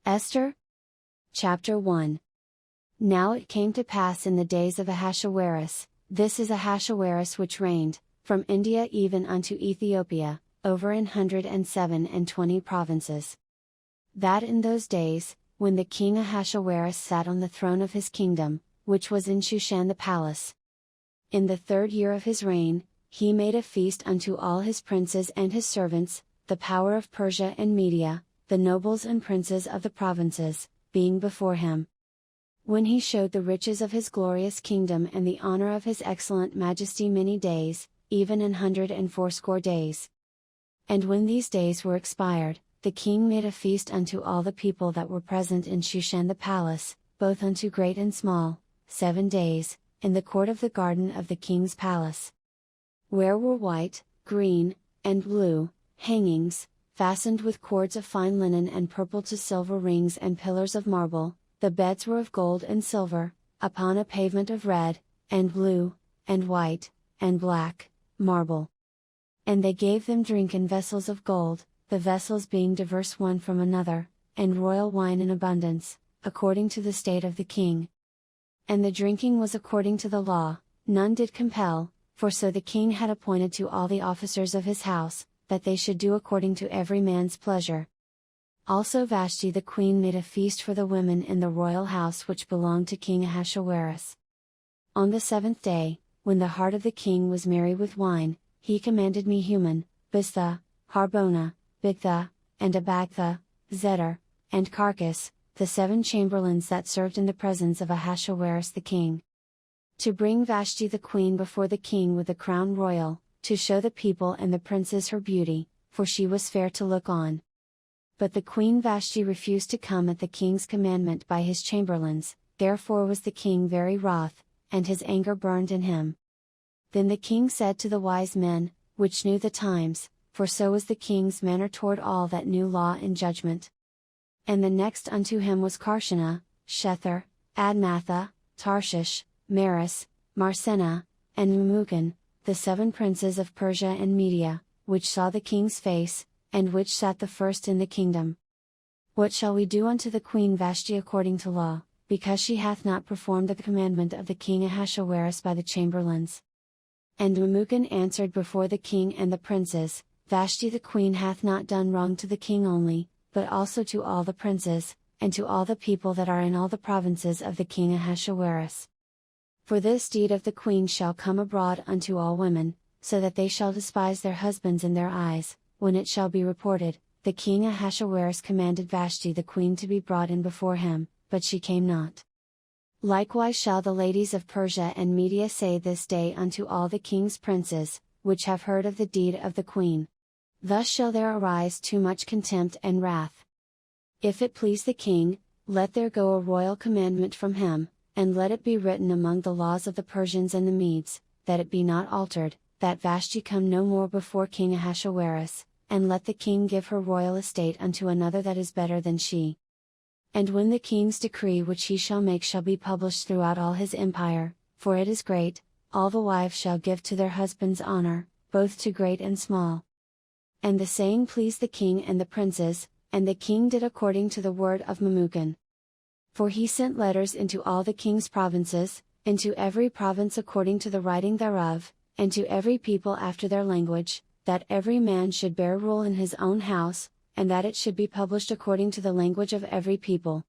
Esther? Chapter 1. Now it came to pass in the days of Ahasuerus, this is Ahasuerus which reigned, from India even unto Ethiopia, over 127 provinces. That in those days, when the king Ahasuerus sat on the throne of his kingdom, which was in Shushan the palace. In the 3rd year of his reign, he made a feast unto all his princes and his servants, the power of Persia and Media, the nobles and princes of the provinces, being before him. When he showed the riches of his glorious kingdom and the honor of his excellent majesty many days, even 180 days. And when these days were expired, the king made a feast unto all the people that were present in Shushan the palace, both unto great and small, 7 days, in the court of the garden of the king's palace. Where were white, green, and blue, hangings, fastened with cords of fine linen and purple to silver rings and pillars of marble, the beds were of gold and silver, upon a pavement of red, and blue, and white, and black, marble. And they gave them drink in vessels of gold, the vessels being diverse one from another, and royal wine in abundance, according to the state of the king. And the drinking was according to the law, none did compel, for so the king had appointed to all the officers of his house, that they should do according to every man's pleasure. Also Vashti the queen made a feast for the women in the royal house which belonged to King Ahasuerus. On the 7th day, when the heart of the king was merry with wine, he commanded Mehuman, Biztha, Harbona, Bigtha, and Abagtha, Zedar, and Carcas, the 7 chamberlains that served in the presence of Ahasuerus the king, to bring Vashti the queen before the king with the crown royal, to show the people and the princes her beauty, for she was fair to look on. But the queen Vashti refused to come at the king's commandment by his chamberlains, therefore was the king very wroth, and his anger burned in him. Then the king said to the wise men, which knew the times, for so was the king's manner toward all that knew law and judgment. And the next unto him was Karshena, Shethar, Admatha, Tarshish, Maris, Marsena, and Memucan, the 7 princes of Persia and Media, which saw the king's face, and which sat the first in the kingdom. What shall we do unto the queen Vashti according to law, because she hath not performed the commandment of the king Ahasuerus by the chamberlains? And Memucan answered before the king and the princes, Vashti the queen hath not done wrong to the king only, but also to all the princes, and to all the people that are in all the provinces of the king Ahasuerus. For this deed of the queen shall come abroad unto all women, so that they shall despise their husbands in their eyes, when it shall be reported, the king Ahasuerus commanded Vashti the queen to be brought in before him, but she came not. Likewise shall the ladies of Persia and Media say this day unto all the king's princes, which have heard of the deed of the queen. Thus shall there arise too much contempt and wrath. If it please the king, let there go a royal commandment from him, and let it be written among the laws of the Persians and the Medes, that it be not altered, that Vashti come no more before King Ahasuerus, and let the king give her royal estate unto another that is better than she. And when the king's decree which he shall make shall be published throughout all his empire, for it is great, all the wives shall give to their husbands honor, both to great and small. And the saying pleased the king and the princes, and the king did according to the word of Memucan. For he sent letters into all the king's provinces, into every province according to the writing thereof, and to every people after their language, that every man should bear rule in his own house, and that it should be published according to the language of every people.